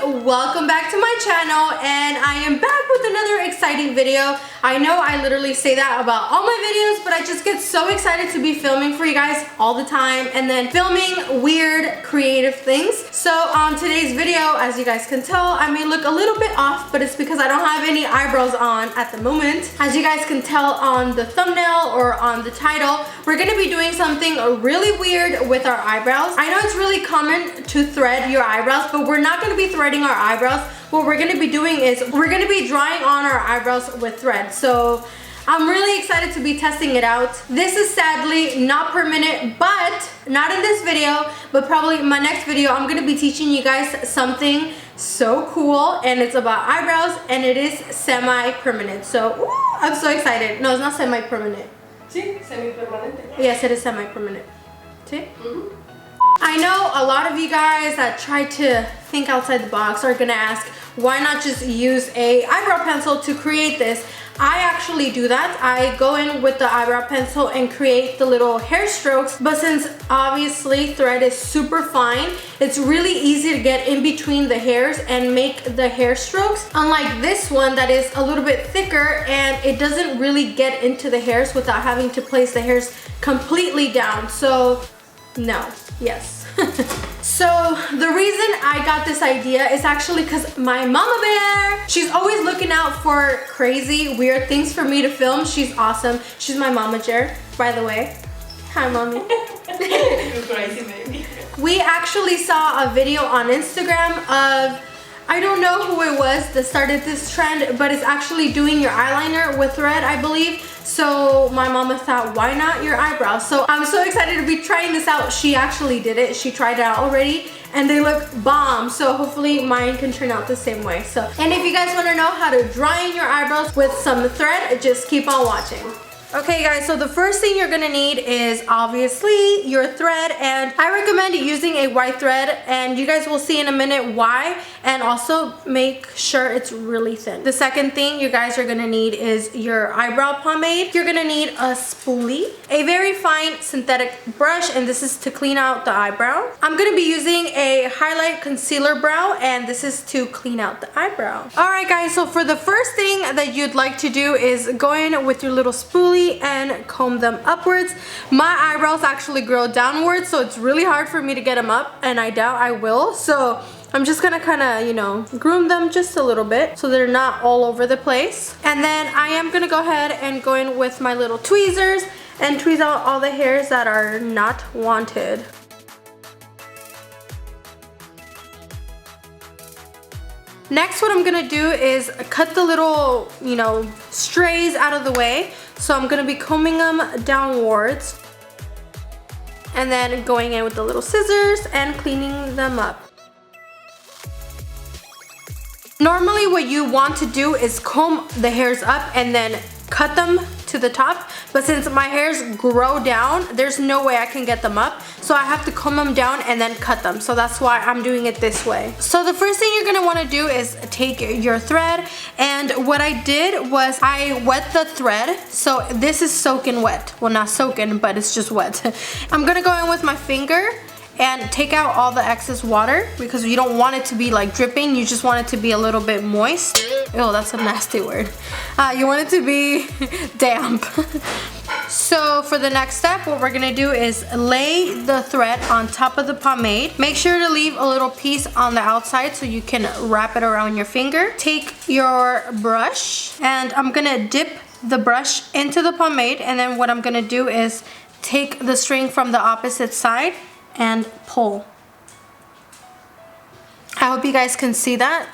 welcome back to my channel, and I am back with another exciting video. I know I literally say that about all my videos, but I just get so excited to be filming for you guys all the time and then filming weird creative things. So on today's video, as you guys can tell, I may look a little bit off, but it's because I don't have any eyebrows on at the moment. As you guys can tell on the thumbnail or on the title, we're gonna be doing something really weird with our eyebrows. I know it's really common to thread your eyebrows, but we're not gonna be threading our eyebrows. What we're gonna be doing is we're gonna be drawing on our eyebrows with thread. So I'm really excited to be testing it out. This is sadly not permanent, but not in this video, but probably in my next video, I'm gonna be teaching you guys something so cool, and it's about eyebrows, and it is semi-permanent. So ooh, I'm so excited. No, it's not semi-permanent. Sí, semi-permanente. Yes, it is semi-permanent. See? I know a lot of you guys that try to think outside the box are gonna ask, why not just use a eyebrow pencil to create this? I actually do that. I go in with the eyebrow pencil and create the little hair strokes, but since obviously thread is super fine, it's really easy to get in between the hairs and make the hair strokes. Unlike this one that is a little bit thicker and it doesn't really get into the hairs without having to place the hairs completely down. So no, yes. So the reason I got this idea is actually because my mama bear, she's always looking out for crazy, weird things for me to film. She's awesome. She's my momager, by the way. Hi, mommy. You're crazy, baby. We actually saw a video on Instagram of, I don't know who it was that started this trend, but it's actually doing your eyeliner with thread, I believe. So my mama thought, why not your eyebrows? So I'm so excited to be trying this out. She actually did it. She tried it out already and they look bomb. So hopefully mine can turn out the same way. So, and if you guys want to know how to draw in your eyebrows with some thread, just keep on watching. Okay guys, so the first thing you're gonna need is obviously your thread, and I recommend using a white thread, and you guys will see in a minute why, and also make sure it's really thin. The second thing you guys are gonna need is your eyebrow pomade. You're gonna need a spoolie, a very fine synthetic brush, and this is to clean out the eyebrow. I'm gonna be using a highlight concealer brow, and this is to clean out the eyebrow. Alright guys, so for the first thing that you'd like to do is go in with your little spoolie and comb them upwards. My eyebrows actually grow downwards, so it's really hard for me to get them up, and I doubt I will. So I'm just gonna kind of, you know, groom them just a little bit so they're not all over the place. And then I am gonna go ahead and go in with my little tweezers and tweeze out all the hairs that are not wanted. Next, what I'm gonna do is cut the little, you know, strays out of the way. So I'm gonna be combing them downwards and then going in with the little scissors and cleaning them up. Normally what you want to do is comb the hairs up and then cut them to the top, but since my hairs grow down, there's no way I can get them up, so I have to comb them down and then cut them. So that's why I'm doing it this way. So the first thing you're gonna want to do is take your thread, and what I did was I wet the thread, so this is soaking wet. Well, not soaking, but it's just wet. I'm gonna go in with my finger and take out all the excess water, because you don't want it to be like dripping, you just want it to be a little bit moist. Oh, that's a nasty word. You want it to be damp. So for the next step, what we're gonna do is lay the thread on top of the pomade. Make sure to leave a little piece on the outside so you can wrap it around your finger. Take your brush, and I'm gonna dip the brush into the pomade, and then what I'm gonna do is take the string from the opposite side and pull. I hope you guys can see that.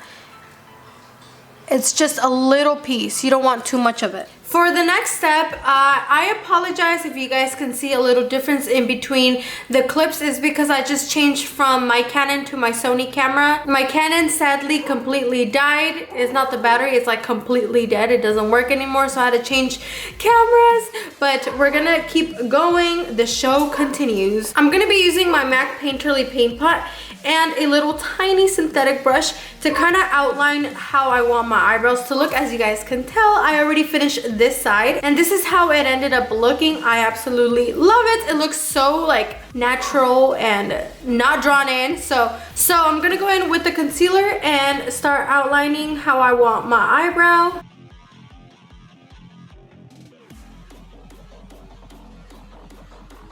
It's just a little piece. You don't want too much of it. For the next step, I apologize if you guys can see a little difference in between the clips. Is because I just changed from my Canon to my Sony camera. My Canon sadly completely died. It's not the battery, it's like completely dead. It doesn't work anymore, so I had to change cameras. But we're gonna keep going. The show continues. I'm gonna be using my MAC Painterly paint pot, and a little tiny synthetic brush to kind of outline how I want my eyebrows to look. As you guys can tell, I already finished this side and this is how it ended up looking. I absolutely love it. It looks so like natural and not drawn in. So I'm gonna go in with the concealer and start outlining how I want my eyebrow.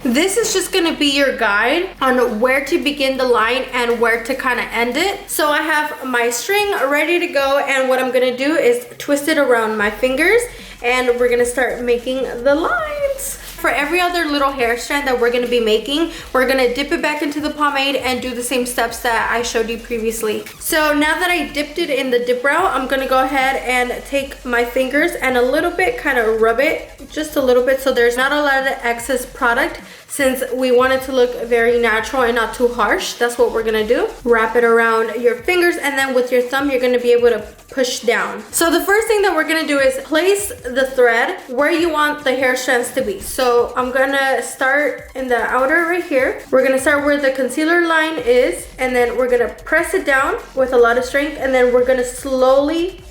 This is just gonna be your guide on where to begin the line and where to kind of end it. So I have my string ready to go, and what I'm gonna do is twist it around my fingers and we're gonna start making the lines. For every other little hair strand that we're gonna be making, we're gonna dip it back into the pomade and do the same steps that I showed you previously. So now that I dipped it in the dip brow, I'm gonna go ahead and take my fingers and a little bit kind of rub it, just a little bit, so there's not a lot of excess product, since we want it to look very natural and not too harsh. That's what we're gonna do. Wrap it around your fingers, and then with your thumb, you're gonna be able to push down. So the first thing that we're gonna do is place the thread where you want the hair strands to be. So I'm gonna start in the outer right here. We're gonna start where the concealer line is, and then we're gonna press it down with a lot of strength, and then we're gonna slowly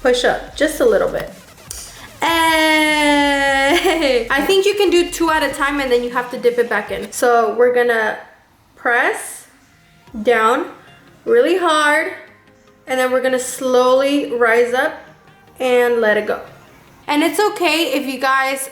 push up just a little bit. Hey, I think you can do 2 at a time and then you have to dip it back in. So we're gonna press down really hard, and then we're gonna slowly rise up and let it go. And it's okay if you guys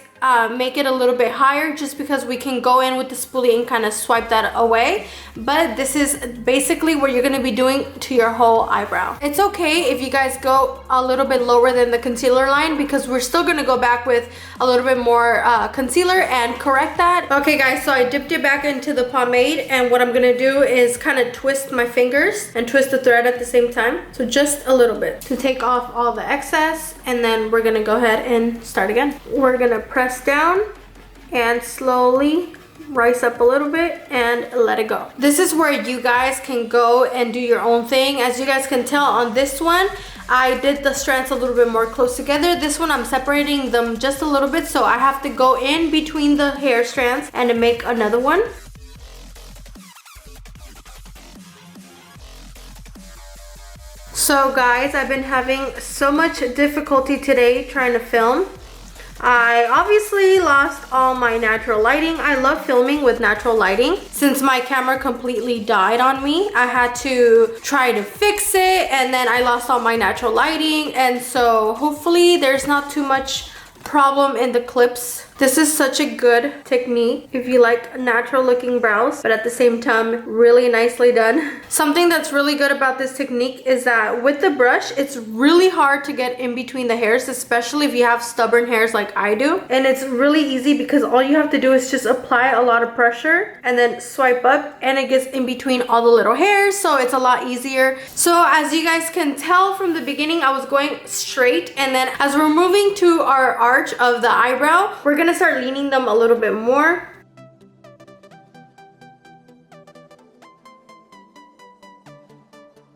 make it a little bit higher, just because we can go in with the spoolie and kind of swipe that away. But this is basically what you're going to be doing to your whole eyebrow. It's okay if you guys go a little bit lower than the concealer line, because we're still going to go back with a little bit more concealer and correct that. Okay guys, so I dipped it back into the pomade, and what I'm going to do is kind of twist my fingers and twist the thread at the same time. So just a little bit to take off all the excess, and then we're going to go ahead and start again. We're going to press down and slowly rise up a little bit and let it go. This is where you guys can go and do your own thing. As you guys can tell on this one, I did the strands a little bit more close together. This one I'm separating them just a little bit, so I have to go in between the hair strands and to make another one. So guys, I've been having so much difficulty today trying to film. I obviously lost all my natural lighting. I love filming with natural lighting. Since my camera completely died on me, I had to try to fix it, and then I lost all my natural lighting, and so hopefully there's not too much problem in the clips. This is such a good technique if you like natural looking brows, but at the same time really nicely done. Something that's really good about this technique is that with the brush, it's really hard to get in between the hairs, especially if you have stubborn hairs like I do. And it's really easy because all you have to do is just apply a lot of pressure and then swipe up, and it gets in between all the little hairs, so it's a lot easier. So as you guys can tell from the beginning, I was going straight, and then as we're moving to our arch of the eyebrow, we're gonna start leaning them a little bit more.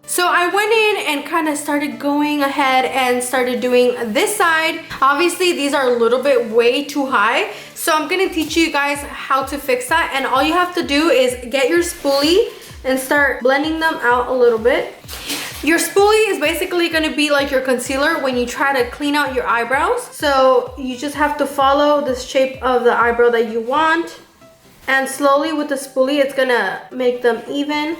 So I went in and kind of started going ahead and started doing this side. Obviously these are a little bit way too high, so I'm gonna teach you guys how to fix that. And all you have to do is get your spoolie and start blending them out a little bit. Your spoolie is basically going to be like your concealer when you try to clean out your eyebrows. So you just have to follow the shape of the eyebrow that you want, and slowly with the spoolie it's going to make them even.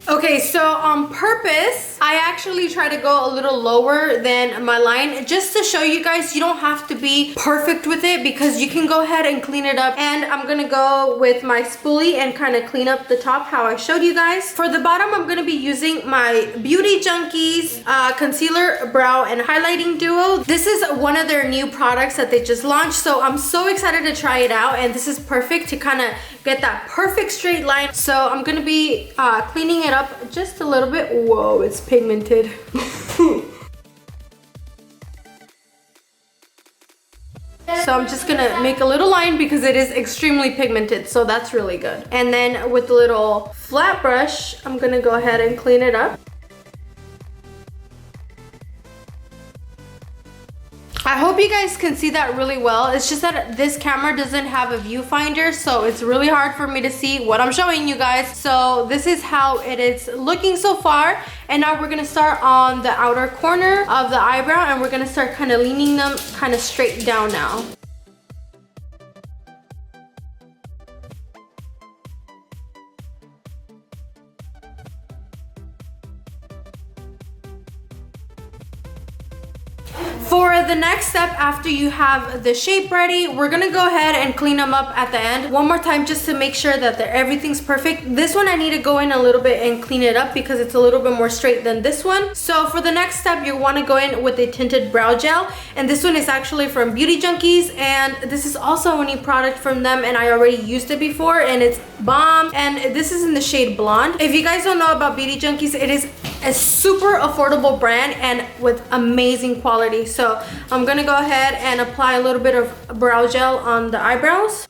Okay, so on purpose, I actually try to go a little lower than my line just to show you guys you don't have to be perfect with it, because you can go ahead and clean it up. And I'm gonna go with my spoolie and kind of clean up the top how I showed you guys. For the bottom, I'm gonna be using my Beauty Junkies Concealer, Brow, and Highlighting Duo. This is one of their new products that they just launched, so I'm so excited to try it out, and this is perfect to kind of get that perfect straight line. So I'm gonna be cleaning it up just a little bit. Whoa, it's pigmented. So I'm just gonna make a little line because it is extremely pigmented, so that's really good. And then with the little flat brush, I'm gonna go ahead and clean it up. I hope you guys can see that really well. It's just that this camera doesn't have a viewfinder, so it's really hard for me to see what I'm showing you guys. So this is how it is looking so far. And now we're gonna start on the outer corner of the eyebrow, and we're gonna start kind of leaning them kind of straight down now. For the next step, after you have the shape ready, we're gonna go ahead and clean them up at the end one more time just to make sure that everything's perfect. This one I need to go in a little bit and clean it up because it's a little bit more straight than this one. So for the next step, you want to go in with a tinted brow gel, and this one is actually from Beauty Junkies, and this is also a new product from them, and I already used it before, and it's bomb. And this is in the shade Blonde. If you guys don't know about Beauty Junkies, it is a super affordable brand and with amazing quality. So I'm gonna go ahead and apply a little bit of brow gel on the eyebrows.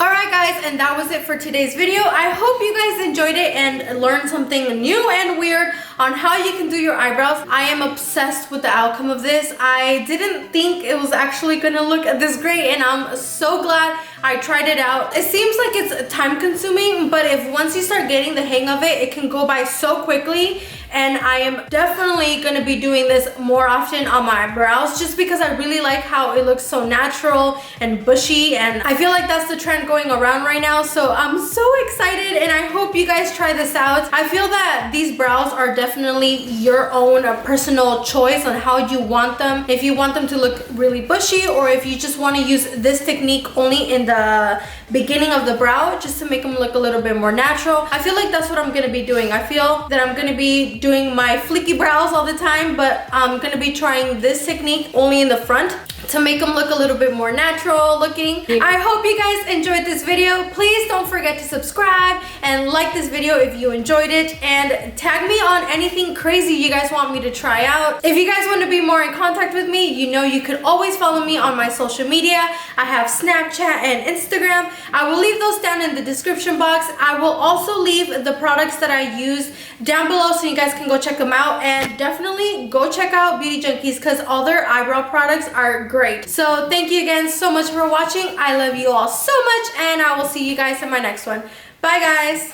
Alright guys, and that was it for today's video. I hope you guys enjoyed it and learned something new and weird on how you can do your eyebrows. I am obsessed with the outcome of this. I didn't think it was actually gonna look this great, and I'm so glad I tried it out. It seems like it's time consuming, but if once you start getting the hang of it, it can go by so quickly. And I am definitely gonna be doing this more often on my brows just because I really like how it looks so natural and bushy, and I feel like that's the trend going around right now. So I'm so excited, and I hope you guys try this out. I feel that these brows are definitely your own personal choice on how you want them. If you want them to look really bushy, or if you just want to use this technique only in the beginning of the brow just to make them look a little bit more natural. I feel like that's what I'm gonna be doing. I feel that I'm gonna be doing my flicky brows all the time, but I'm gonna be trying this technique only in the front to make them look a little bit more natural looking. I hope you guys enjoyed this video. Please don't forget to subscribe and like this video if you enjoyed it, and tag me on anything crazy you guys want me to try out. If you guys want to be more in contact with me, you know you could always follow me on my social media. I have Snapchat and Instagram. I will leave those down in the description box. I will also leave the products that I use down below so you guys can go check them out, and definitely go check out Beauty Junkies because all their eyebrow products are great. So thank you again so much for watching. I love you all so much, and I will see you guys in my next one. Bye guys.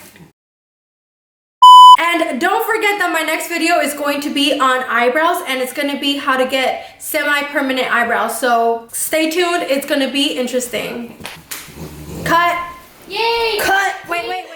And don't forget that my next video is going to be on eyebrows, and it's going to be how to get semi-permanent eyebrows. So stay tuned. It's going to be interesting. Cut. Yay! Cut. Wait.